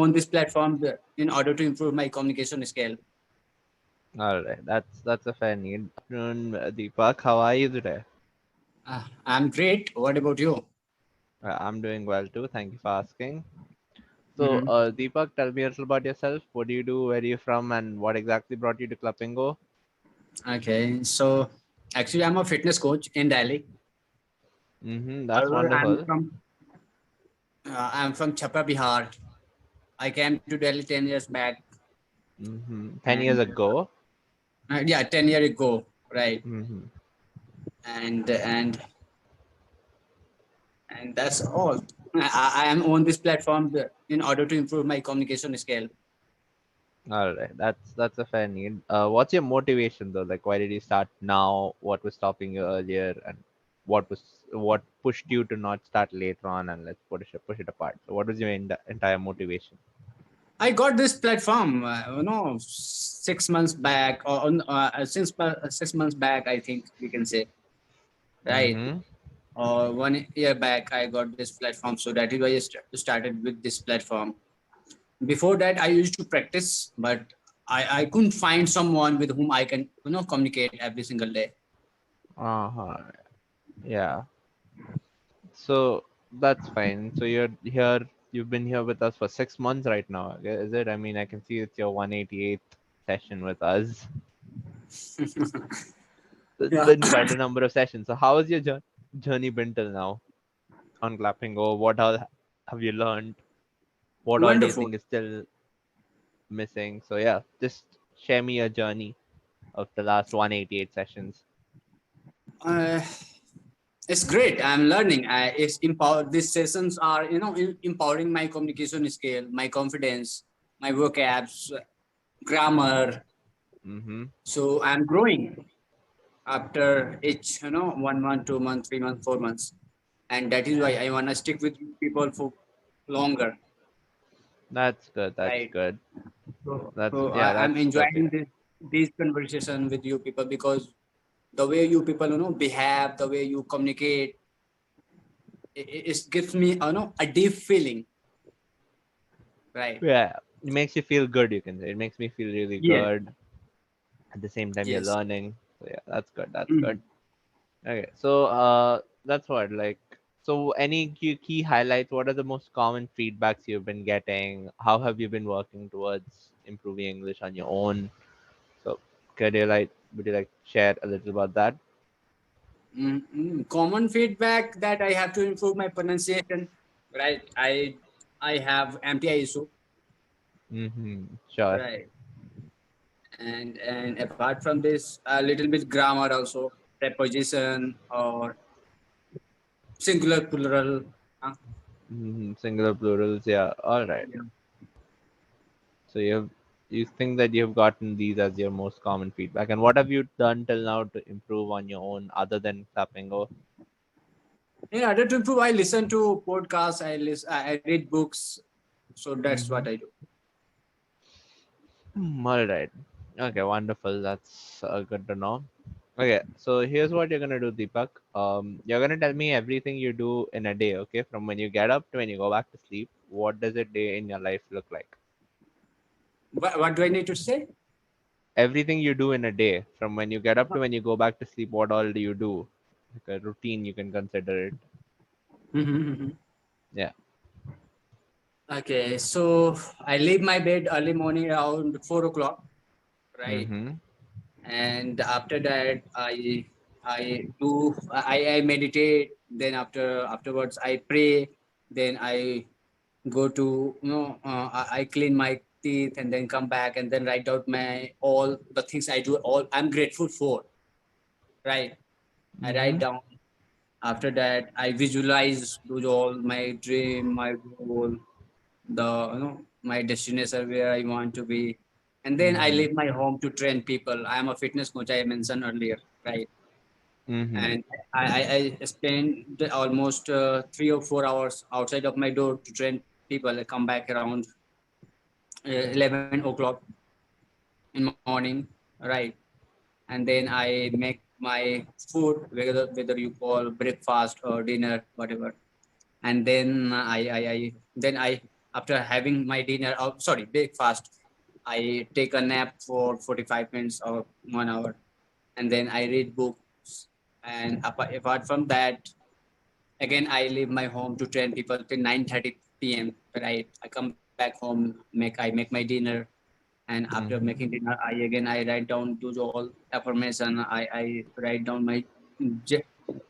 on this platform in order to improve my communication skill. All right, that's a fair need. Afternoon, Deepak. How are you today? I'm great. What about you? I'm doing well too. Thank you for asking. So, Hmm. Deepak, tell me a little about yourself. What do you do? Where are you from? And what exactly brought you to Clapingo? Okay, so actually, I'm a fitness coach in Delhi. That's However, wonderful. I'm from Chhapra, Bihar. I came to Delhi 10 years back, 10 years and ago. yeah, 10 years ago, right? Mm-hmm. And that's all. I am on this platform in order to improve my communication skill. All right, that's a fair need. What's your motivation though? Like, why did you start now? What was stopping you earlier, and what pushed you to not start later on? And let's push it apart. So, what was your entire motivation? I got this platform, 6 months back, or since 6 months back, I think we can say, right? Mm-hmm. Or 1 year back, I got this platform. So that is why I started with this platform. Before that, I used to practice, but I couldn't find someone with whom I can, communicate every single day. Uh-huh. Yeah. So that's fine. So you're here. You've been here with us for 6 months right now. Is it? I mean, I can see it's your 188th session with us. It's Yeah. been quite a number of sessions. So how has your journey been till now on Clappingo? What all have you learned? What all do you Wonderful. think is still missing? So yeah, just share me your journey of the last 188 sessions. Uh, it's great. I'm learning. It's empower. These sessions are, empowering my communication skill, my confidence, my vocabs, grammar. Mm-hmm. So I'm growing after each, 1 month, 2 months, 3 months, 4 months, and that is why I wanna stick with people for longer, That's good. That's right? good. So, That's so yeah. I'm That's enjoying perfect. this conversation with you people because the way you people, behave, the way you communicate, it gives me, a deep feeling, right? Yeah, it makes you feel good. You can say it makes me feel really Yes, good. At the same time, you're yes. learning. So yeah, that's good. That's good. Mm. Okay, so that's what like. So any key highlights? What are the most common feedbacks you've been getting? How have you been working towards improving English on your own? So would you like share a little about that? Common feedback that I have to improve my pronunciation, right? I have MTI issue, Sure. right? And apart from this, a little bit grammar also, preposition or singular plural. uh, Singular plurals. Yeah. All right. yeah. So you think that you've gotten these as your most common feedback, and what have you done till now to improve on your own other than Tapingo? In order to improve, I listen to podcasts. I read books. So that's what Mm-hmm. I do. All right. Okay, wonderful. That's good to know. Okay, so here's what you're gonna do, Deepak. You're gonna tell me everything you do in a day. Okay, from when you get up to when you go back to sleep. What does a day in your life look like? What do I need to say? Everything you do in a day, from when you get up to when you go back to sleep. What all do you do? Like a routine, you can consider it. Mhm. Yeah. Okay, so I leave my bed early morning around 4 o'clock, right? Mm-hmm. And after that, I meditate. Then afterwards I pray. Then I go to, I clean my teeth and then come back and then write out my all the things I do. All I'm grateful for, right? I write Mm-hmm. down. After that, I visualize do all my dream, my goal, the my destination where I want to be, and then I Mm-hmm. leave my home to train people. I am a fitness coach. I mentioned earlier, right? Mm-hmm. And I spend almost 3 or 4 hours outside of my door to train people. I come back around 11 o'clock in morning, right? And then I make my food, whether you call breakfast or dinner, whatever. And then I then I after having my dinner, oh, sorry, breakfast, I take a nap for 45 minutes or 1 hour, and then I read books. And apart from that, again, I leave my home to train people till 9:30 p.m. Right, I come back home, I make my dinner, and after Mm-hmm. making dinner, I write down those all affirmation. I write down my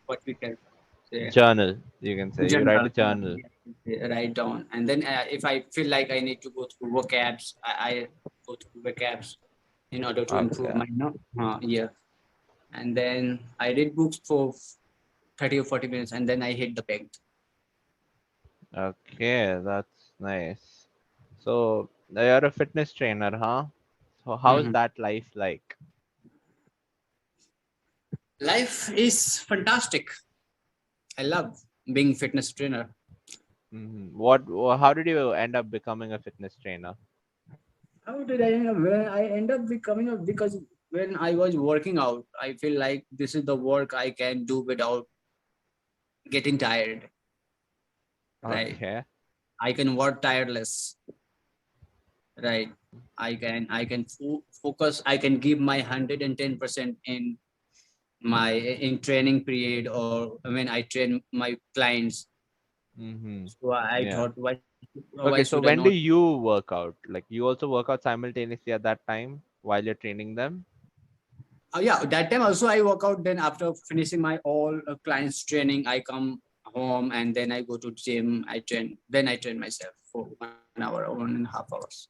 what we can say Journal, you can say. You write general a journal. write down, and then if I feel like I need to go through vocabs, I go through vocabs in order to improve Okay. my yeah, and then I read books for 30 or 40 minutes, and then I hit the bed. Okay, that's nice. So you're a fitness trainer, huh? So how's Mhm. that life like? Life is fantastic. I love being fitness trainer. How did you end up becoming a fitness trainer? How did I end up? When I end up becoming a, because when I was working out, I feel like this is the work I can do without getting tired. Right, Okay. I can work tireless. Right, I can focus. I can give my 110% in my in training period, or when I train my clients. Mm-hmm. So I Yeah. thought, why Okay, should I so not? when do you work out? Like you also work out simultaneously at that time while you're training them? Yeah, that time also I work out. Then after finishing my all clients training, I come home, and then I go to gym. I train. Then I train myself for 1 hour or 1.5 hours.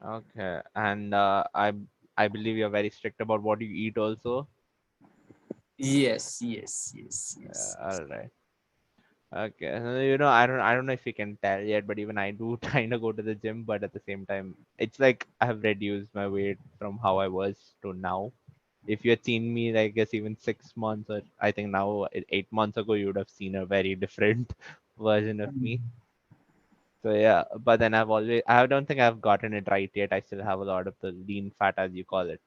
Okay. And I believe you're very strict about what you eat also. Yes, yes, yes, yes. All right. Okay. I don't know if you can tell yet, but even I do kind of go to the gym, but at the same time, it's like I have reduced my weight from how I was to now. If you had seen me, I guess even 6 months, or I think now 8 months ago, you would have seen a very different version of me. Mhm. So yeah, but then I don't think I've gotten it right yet. I still have a lot of the lean fat, as you call it.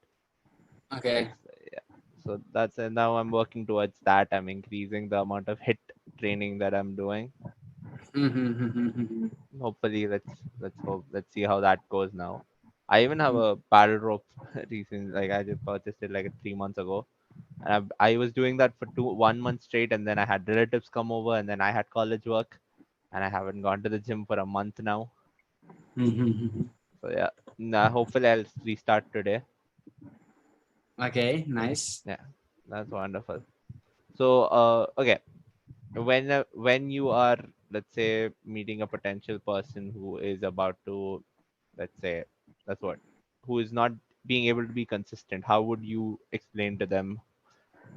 Okay. It's Yeah. So that's now I'm working towards that. I'm increasing the amount of hit training that I'm doing. Mhm. Hopefully, let's see how that goes now. I even have a paddle rope recently. Like I just purchased it like 3 months ago, and I was doing that for 1 month straight, and then I had relatives come over, and then I had college work, and I haven't gone to the gym for a month now. Mhm. So yeah, nah, hopefully I'll restart today. Okay, nice. Yeah, that's wonderful. So okay, when you are, let's say, meeting a potential person who is about to, let's say, that's what, who is not being able to be consistent, how would you explain to them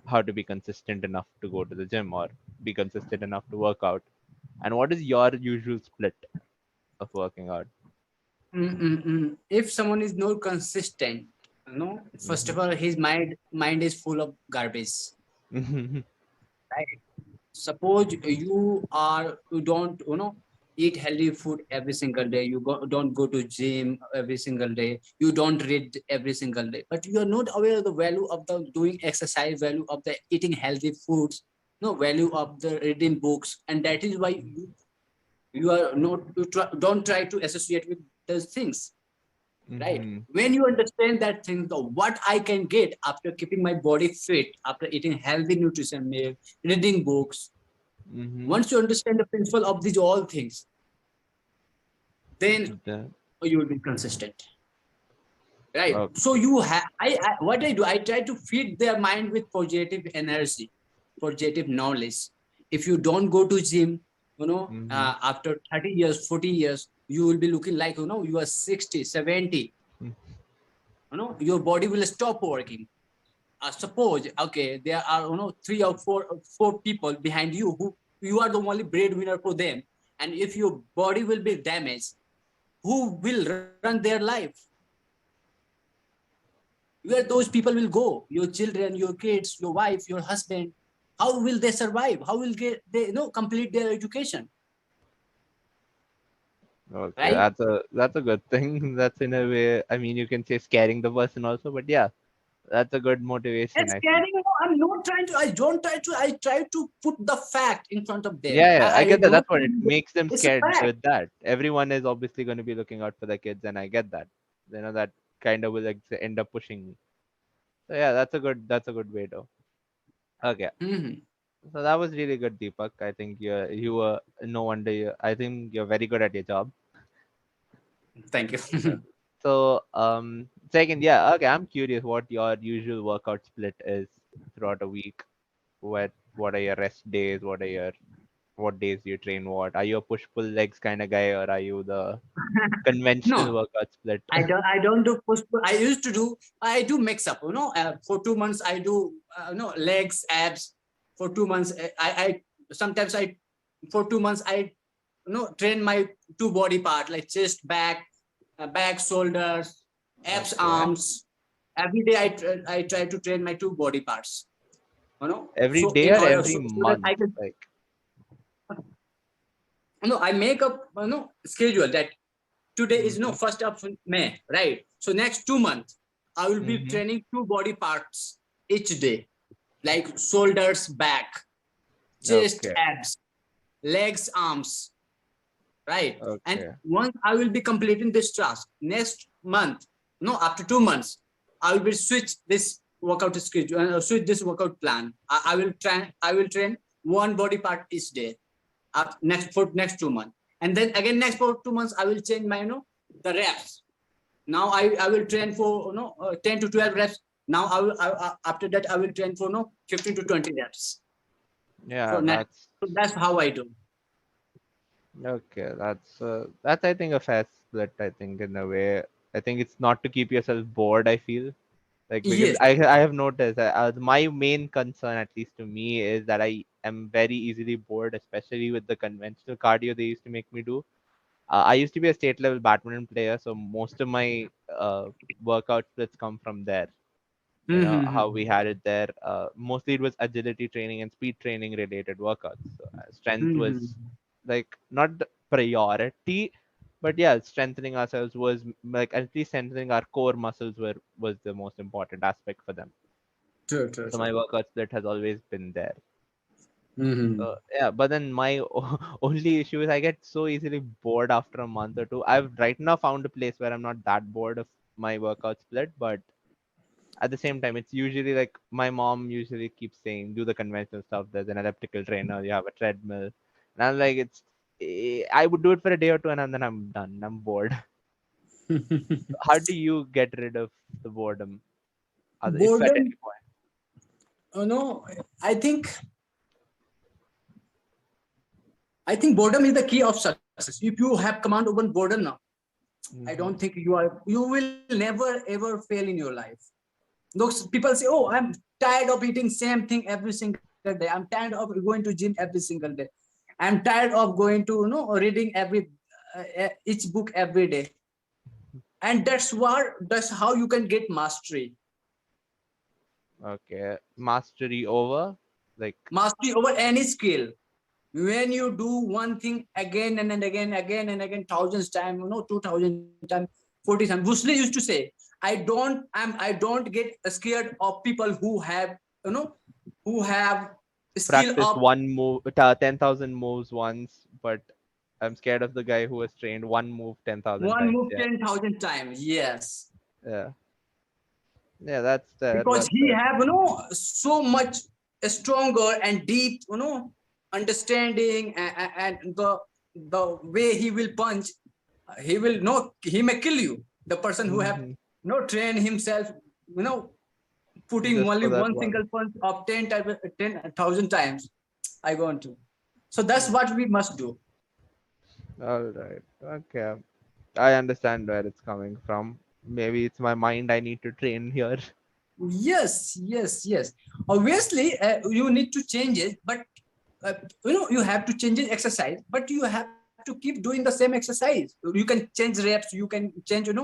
how to be consistent enough to go to the gym or be consistent enough to work out? And what is your usual split of working out? If someone is not consistent, first Mm-hmm. of all, his mind is full of garbage. Right. Suppose you don't eat healthy food every single day. Don't go to gym every single day. You don't read every single day, but you are not aware of the value of the doing exercise, value of the eating healthy foods, no value of the reading books, and that is why you are not don't try to associate with those things. Right, Mm-hmm. when you understand that thing, the what I can get after keeping my body fit, after eating healthy nutrition meal, reading books. Mm-hmm. Once you understand the principle of these all things, then The, you will be consistent. Right. So okay. you have I what I do, I try to feed their mind with positive energy, positive knowledge. If you don't go to gym, Mm-hmm. after 30 years, 40 years, you will be looking like you are 60, 70. Your body will stop working. Suppose, okay, there are three or four people behind you who you are the only breadwinner for them, and if your body will be damaged, who will run their life? Where those people will go? Your children, your kids, your wife, your husband. How will they survive? How will they complete their education? Okay, Right. that's a good thing. That's in a way, I mean, you can say scaring the person also, but yeah. That's a good And motivation, I feel. scaring, I'm not trying to, I try to put the fact in front of them. Yeah, yeah, I I get that. don't That's what it makes them it's a scared fact. with that. Everyone is obviously going to be looking out for the kids, and I get that. That kind of will like end up pushing me. So yeah, that's a good way to. Okay, Mhm. so that was really good, Deepak. I think you were no wonder I think you're very good at your job. Thank Uh, you. So second, yeah, okay. I'm curious what your usual workout split is throughout a week. What are your rest days? What days do you train what? Are you a push pull legs kind of guy, or are you the conventional No, workout split? I don't do push pull. I used to do, I do mix up, for 2 months I do, legs, abs. For 2 months, I sometimes I, for 2 months I, train my two body part like chest, back, shoulders, abs, Okay. arms. Every day I try to train my two body parts, Every so day in or order, every so that I month? can, Like, I make up, schedule that today is mm-hmm. 1st of May, right? So next 2 months, I will be Mm-hmm. training two body parts each day, like shoulders, back, chest, Okay. abs, legs, arms, right? And Okay. once I will be completing this task, next month, no, after 2 months, I will be switch this workout schedule, switch this workout plan. I will train one body part each day next 2 months, and then again next for 2 months I will change my, the reps. Now I will train for, 10 to 12 reps. Now after that I will train for, 15 to 20 reps Yeah, for next. that's So that's how I do. okay. That's I think a fair split. I think in a way, I think it's not to keep yourself bored. I feel like because Yes. I have noticed that my main concern, at least to me, is that I am very easily bored, especially with the conventional cardio they used to make me do. I used to be a state level badminton player, so most of my workout splits come from there. How we had it there. Mostly it was agility training and speed training related workouts. So, strength was like not the priority, but yeah, strengthening ourselves was like at least strengthening our core muscles was the most important aspect for them. True, true, So my true. workout split has always been there. Mm-hmm. So yeah, but then my only issue is I get so easily bored after a month or two. I've right now found a place where I'm not that bored of my workout split, but at the same time, it's usually like my mom usually keeps saying, do the conventional stuff. There's an elliptical trainer, you have a treadmill. And I'm like, I would do it for a day or two and then I'm done. I'm bored. How do you get rid of the boredom? If at Boredom, any point. I think boredom is the key of success. If you have command over boredom now, I don't Hmm. think you will never ever fail in your life. Those people say, "Oh, I'm tired of eating same thing every single day. I'm tired of going to gym every single day. I'm tired of going to, reading each book every day." And that's how you can get mastery. Okay. Mastery over? Like, Mastery over any skill. When you do one thing again and again, thousands times, 2,000 times, 40 times. Bruce Lee used to say, I don't get scared of people you know, who have skill practiced of one move, 10,000 moves once, but I'm scared of the guy who has trained one move 10,000 one times. move Yeah. 10,000 times. Yes, Yeah. Yeah, that's there. because That's he there. have, so much stronger and deep, understanding, and the way he will punch, he will no he may kill you, the person who have Hmm. trained himself, you know putting Just only for that one one. single punch of 10,000 times. I want to. So that's what we must do. All right. Okay. I understand where it's coming from. Maybe it's my mind I need to train here. Yes, yes, yes. Obviously, you need to change it, but you have to change it exercise, but you have to keep doing the same exercise. You can change reps, you can change, and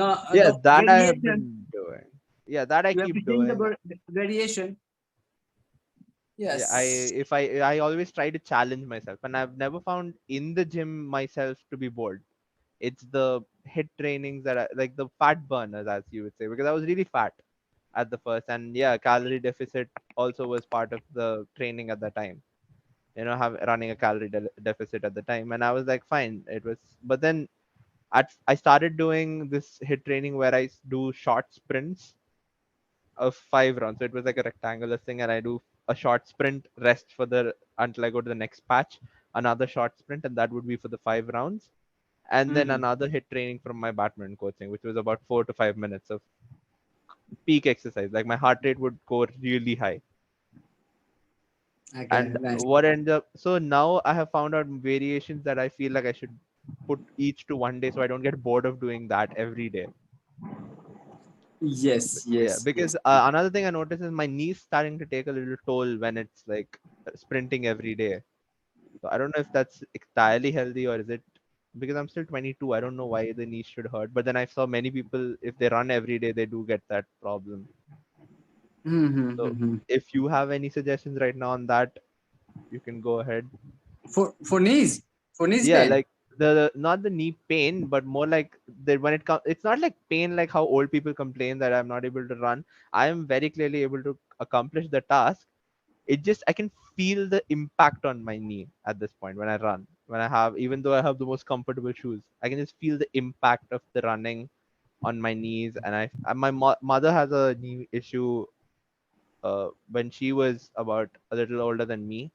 the Yeah, that I have variation. been doing. Yeah, that I You have to keep change the doing. variation. Yeah, I Yes. if I always try to challenge myself, and I've never found in the gym myself to be bored. It's the hit trainings that like the fat burners, as you would say, because I was really fat. at the first, and yeah, calorie deficit also was part of the training at the time. Have running a calorie deficit at the time, and I was like, fine, it was. But then I started doing this hit training where do short sprints of 5 rounds. So it was like a rectangular thing, and I do a short sprint, rest for the until I go to the next patch, another short sprint, and that would be for the 5 rounds, and then Mm-hmm. another hit training from my badminton coaching, which was about 4 to 5 minutes of peak exercise. Like my heart rate would go really high. Okay, And nice. what ends up, so now I have found out variations that I feel like I should put each to one day so I don't get bored of doing that every day. Yes, Yeah, yes, because yes. another thing I noticed is my knees starting to take a little toll when it's like sprinting every day. So I don't know if that's entirely healthy, or is it because I'm still 22. I don't know why the knees should hurt. But then I saw many people, if they run every day, they do get that problem. So Mm-hmm. if you have any suggestions right now on that, you can go ahead. For knees Yeah, pain. like the not the knee pain, but more like that when it comes, it's not like pain like how old people complain that I'm not able to run. I am very clearly able to accomplish the task. It just I can feel the impact on my knee at this point when I run. When I have, even though I have the most comfortable shoes, I can just feel the impact of the running on my knees. And mother has a knee issue when she was about a little older than me,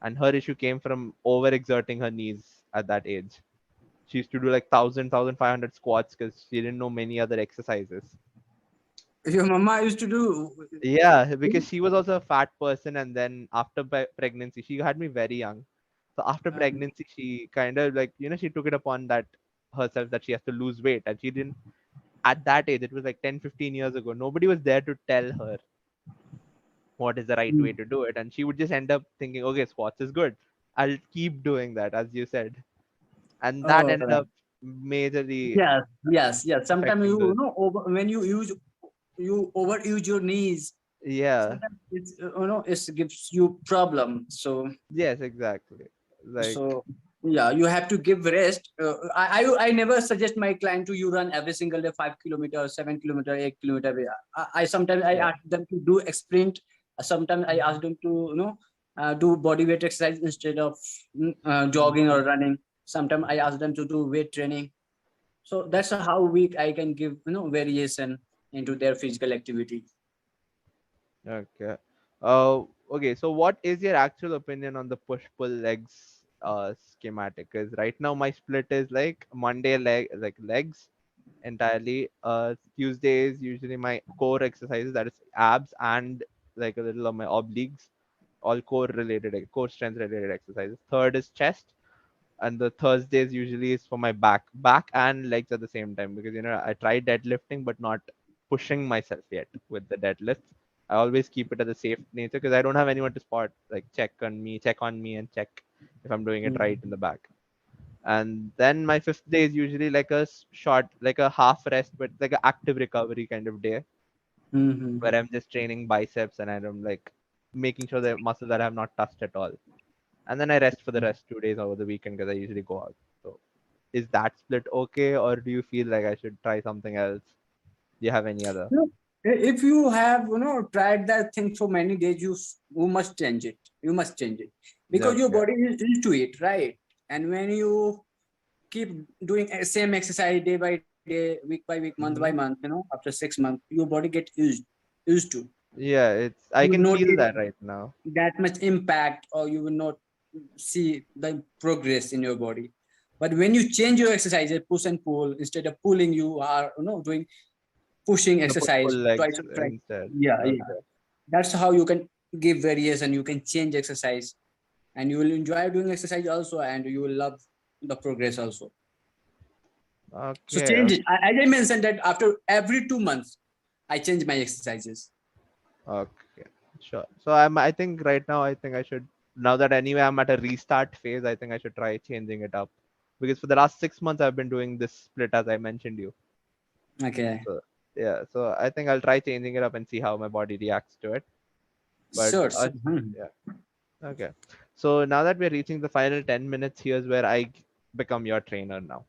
and her issue came from overexerting her knees at that age. She used to do like 1,500 squats because she didn't know many other exercises. Your mama used to do. Yeah, because she was also a fat person, and then after pregnancy, she had me very young. So after pregnancy, she kind of like she took it upon that herself that she has to lose weight, and she didn't at that age. It was like 10, 15 years ago. Nobody was there to tell her what is the right way to do it, and she would just end up thinking, okay, squats is good. I'll keep doing that, as you said, and that Oh, ended up majorly yes, yes, yes. Sometimes affecting you the know when you overuse your knees. yeah. Sometimes it's it gives you problem. So Yes, exactly. Like, so yeah, you have to give rest. I never suggest my client to you run every single day 5 kilometers, 7 kilometer, 8 kilometer. I sometimes I yeah. ask them to do a sprint. Sometimes I ask them to do body weight exercise instead of jogging or Mhm. running. Sometimes I ask them to do weight training. So that's how weak I can give variation into their physical activity. Okay. Okay. So, what is your actual opinion on the push-pull legs schematic? Because right now my split is like Monday legs entirely. Tuesday is usually my core exercises, that is abs and like a little of my obliques, all core related, like core strength related exercises. Third is chest, and the Thursdays usually is for my back and legs at the same time, because I tried deadlifting but not pushing myself yet with the deadlifts. I always keep it as a safe nature because I don't have anyone to spot, like check on me and check if I'm doing it right in the back. And then my fifth day is usually like a short, like a half rest, but like an active recovery kind of day Mm-hmm. where I'm just training biceps and I'm like making sure the muscles that I have not touched at all. And then I rest for the rest 2 days over the weekend because I usually go out. So is that split okay, or do you feel like I should try something else? Do you have any other? No, if you have tried that thing for many days, you must change it. You must change it because your Okay. body is used to it, right? And when you keep doing same exercise day by day, week by week, month by Mm-hmm. month, after 6 months, your body get used to. Yeah, it's I You will can not feel get that right now. that much impact, or you will not see the progress in your body. But when you change your exercises, push and pull, instead of pulling, you are doing pushing The push-pull exercise twice legs or thrice. instead. Yeah, yeah. Okay. That's how you can give variation. You can change exercise, and you will enjoy doing exercise also, and you will love the progress also. So Okay. change it. As I mentioned that after every 2 months, I change my exercises. Okay. Sure. So I think right now I think I should, now that anyway I'm at a restart phase, I think I should try changing it up. Because for the last 6 months I've been doing this split as I mentioned you. Okay. So yeah, so I think I'll try changing it up and see how my body reacts to it. But Sure. Sure. Mhm. yeah, okay. So now that we're reaching the final 10 minutes, here's where become your trainer now.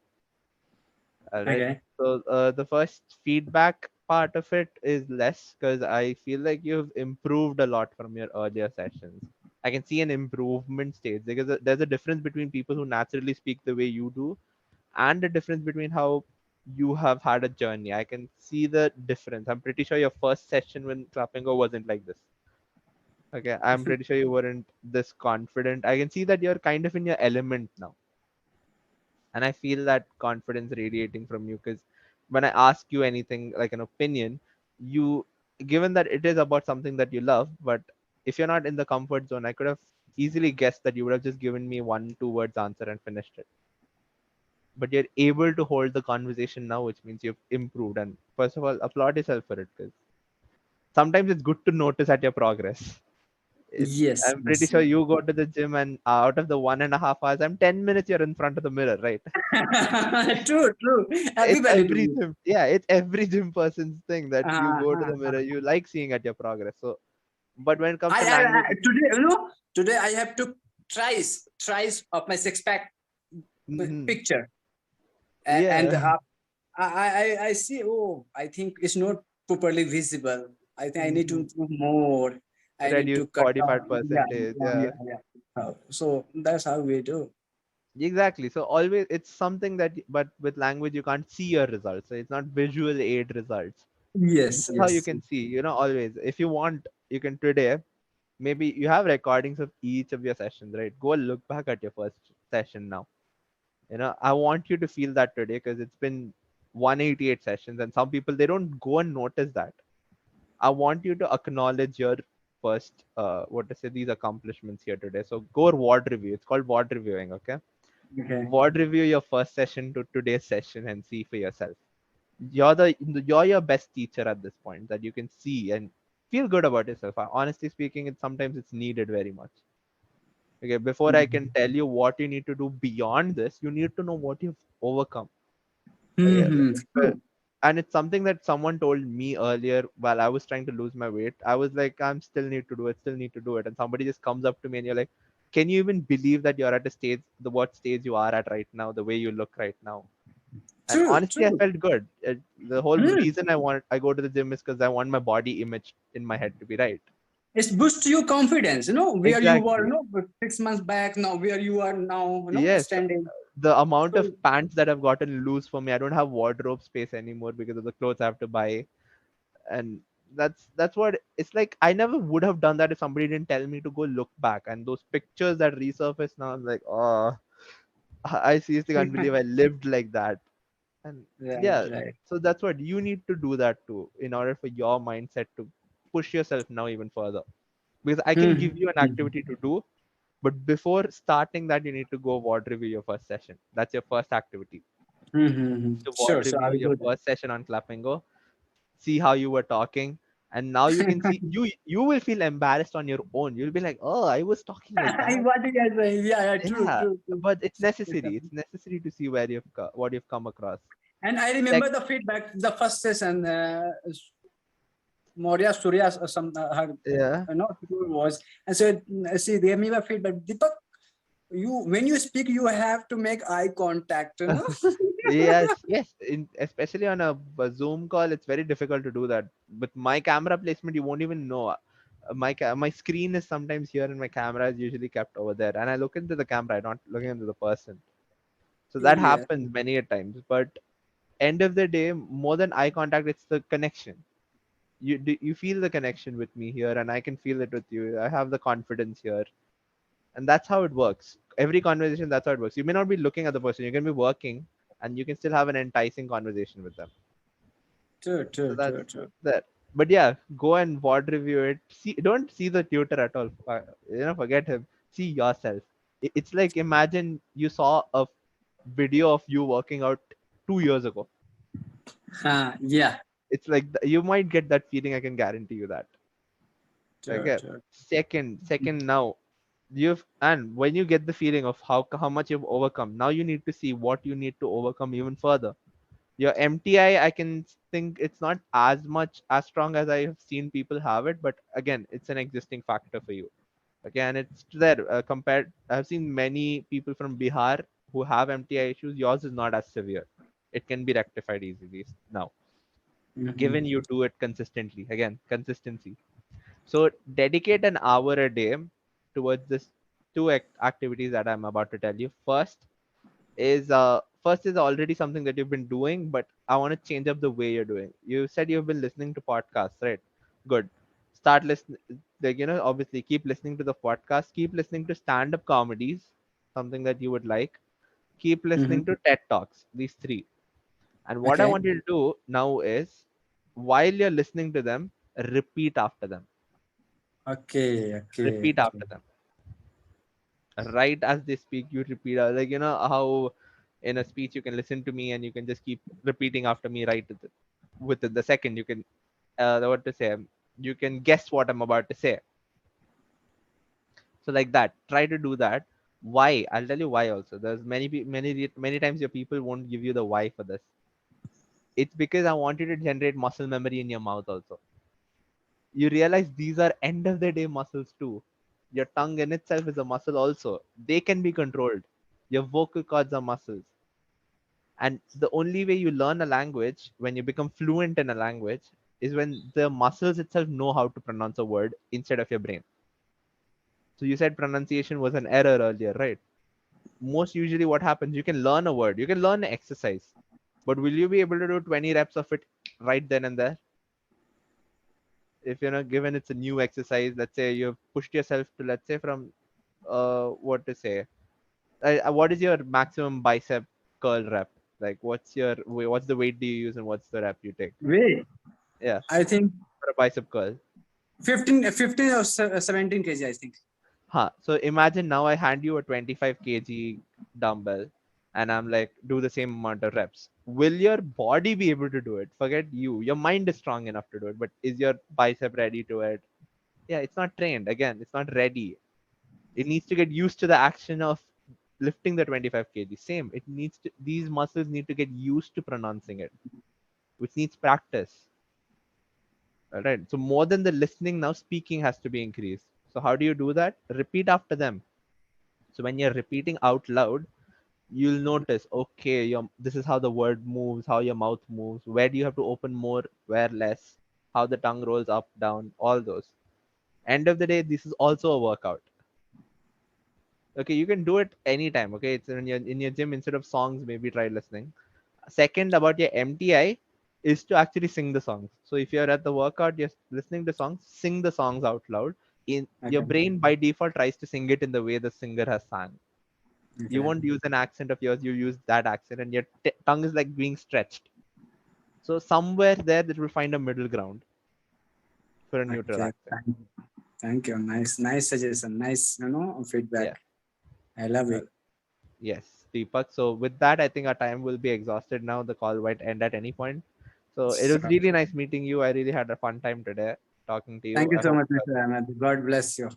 All right. Okay. So the first feedback part of it is less because I feel like you've improved a lot from your earlier sessions. I can see an improvement stage because there's a difference between people who naturally speak the way you do and the difference between how you have had a journey. I can see the difference. I'm pretty sure your first session when Clapingo wasn't like this. Okay, I'm pretty sure you weren't this confident. I can see that you're kind of in your element now, and I feel that confidence radiating from you because when I ask you anything like an opinion, you, given that it is about something that you love, but if you're not in the comfort zone, I could have easily guessed that you would have just given me 1 2 words answer and finished it. But you're able to hold the conversation now, which means you've improved. And first of all, applaud yourself for it because sometimes it's good to notice at your progress. Yes, I'm pretty yes. sure you go to the gym and out of the 1.5 hours, I'm 10 minutes you're in front of the mirror, right? True, true. It's Everybody do every it. gym, yeah, it's every gym person's thing that you Uh, go to uh, the mirror, uh. you like seeing at your progress. So, but when it comes to language, Today, today I have to tries of my six pack mhm, picture, and yeah, I see. Oh, I think it's not properly visible. I think I need to mhm, improve more. I need reduce to cut body fat down. Yeah, percentage, yeah, yeah. yeah, yeah. So that's how we do. Exactly. So always it's something that, but with language you can't see your results. So it's not visual aid results. This Yes, is how you yes. can see. Always if you want, you can today. Maybe you have recordings of each of your sessions, right? Go look back at your first session now. I want you to feel that today because it's been 188 sessions, and some people they don't go and notice that. I want you to acknowledge your first, what to say, these accomplishments here today. So go ward review. It's called ward reviewing. Okay, Okay. ward review your first session to today's session and see for yourself. You're your best teacher at this point that you can see and feel good about yourself. Honestly speaking, it's needed very much. Okay, before I can tell you what you need to do beyond this, you need to know what you've overcome. Okay, Mm-hmm. uh, True. and it's something that someone told me earlier while I was trying to lose my weight. I was like, I'm still need to do it, still need to do it. And somebody just comes up to me and you're like, can you even believe that you're at a stage, the what stage you are at right now, the way you look right now? And True. honestly, I True. felt good. The whole Mm. reason I go to the gym is because I want my body image in my head to be right. It's boost your confidence. Where you were, Exactly. 6 months back. Now where you are now. Yes, Standing. the amount of So. pants that have gotten loose for me, I don't have wardrobe space anymore because of the clothes I have to buy. And that's what it's like. I never would have done that if somebody didn't tell me to go look back. And those pictures that resurface now, I'm like, oh, I seriously can't believe I lived like that. And Right, yeah, right. so that's what you need to do that too in order for your mindset to push yourself now even further. Because I can give you an Mm-hmm. activity to do, but before starting that, you need to go ward review your first session. That's your first activity. Mm-hmm. To Sure, ward sure. I review will your do that. first session on Clapingo, see how you were talking, and now you can see you will feel embarrassed on your own. You'll be like, oh, I was talking like that. What you guys saying? Yeah, yeah, true, Yeah, true, true. but it's Yes, necessary. sir. It's necessary to see where what you've come across. And I Like, remember the feedback, the first session, Moria Surya, some her, yeah. was, and so she gave me the feedback. Deepak, you when you speak, you have to make eye contact. Yes, yes. Especially on a Zoom call, it's very difficult to do that. With my camera placement, you won't even know. My screen is sometimes here, and my camera is usually kept over there. And I look into the camera, I'm not looking into the person. So that Yeah. happens many a times. But end of the day, more than eye contact, it's the connection. You feel the connection with me here, and I can feel it with you. I have the confidence here, and that's how it works. Every conversation, that's how it works. You may not be looking at the person, you can be working, and you can still have an enticing conversation with them. True, So true, that's true, true. that. But yeah, go and VOD review it. Don't see the tutor at all. Forget him. See yourself. It's like imagine you saw a video of you working out 2 years ago. Yeah. It's like you might get that feeling. I can guarantee you that. True, Okay. true. Second now. And when you get the feeling of how much you've overcome, now you need to see what you need to overcome even further. Your MTI, I can think it's not as much as strong as I have seen people have it, but again, it's an existing factor for you. Okay, and it's there compared. I've seen many people from Bihar who have MTI issues. Yours is not as severe. It can be rectified easily now. given you do it consistently. Again, consistency. So dedicate an hour a day towards this two activities that I'm about to tell you. First is already something that you've been doing, but I want to change up the way you're doing. You said you've been listening to podcasts, right? Good. Start listening, like, obviously keep listening to the podcast, keep listening to stand-up comedies, something that you would like. Keep listening Mm-hmm. to TED Talks, these three. And what I Okay. want you to do now is, while you're listening to them, repeat after them. Okay. Okay. Repeat after them. Right as they speak, you repeat. Like, how in a speech you can listen to me and you can just keep repeating after me right within the second. You can, what to say, you can guess what I'm about to say. So like that, try to do that. Why? I'll tell you why also. There's many times your people won't give you the why for this. It's because I want you to generate muscle memory in your mouth also. You realize these are end of the day muscles too. Your tongue in itself is a muscle also. They can be controlled. Your vocal cords are muscles. And the only way you learn a language, when you become fluent in a language, is when the muscles itself know how to pronounce a word instead of your brain. So you said pronunciation was an error earlier, right? Most usually what happens, you can learn a word, you can learn an exercise, but will you be able to do 20 reps of it right then and there? If given it's a new exercise, let's say you've pushed yourself to, let's say, from what to say, what is your maximum bicep curl rep? Like, what's the weight do you use and what's the rep you take? Wait. Yeah, I think for a bicep curl. 15 or 17 kg, I think. Huh. So imagine now I hand you a 25 kg dumbbell and I'm like, do the same amount of reps. Will your body be able to do it? Forget you. Your mind is strong enough to do it, but is your bicep ready to it? Yeah, it's not trained. Again, it's not ready. It needs to get used to the action of lifting the 25 kg. Same. These muscles need to get used to pronouncing it, which needs practice. All right. So more than the listening, now speaking has to be increased. So how do you do that? Repeat after them. So when you're repeating out loud, you'll notice, okay, this is how the word moves, how your mouth moves, where do you have to open more, where less, how the tongue rolls up, down, all those. End of the day, this is also a workout. Okay, you can do it anytime. Okay, it's in your gym. Instead of songs, maybe try listening. Second, about your MTI is to actually sing the songs. So if you're at the workout, you're listening to songs, sing the songs out loud. In your Okay. brain by default tries to sing it in the way the singer has sang. You Okay. won't use an accent of yours, you use that accent, and your tongue is like being stretched. So somewhere there that will find a middle ground for a neutral Okay. accent. Thank you. Nice, nice suggestion. Nice, feedback. Yeah. I love Uh, it. yes, Deepak. So with that, I think our time will be exhausted now. The call might end at any point. So it was Sure. really nice meeting you. I really had a fun time today talking to you. Thank you I so hope much, Mr. Ahmed. God bless you.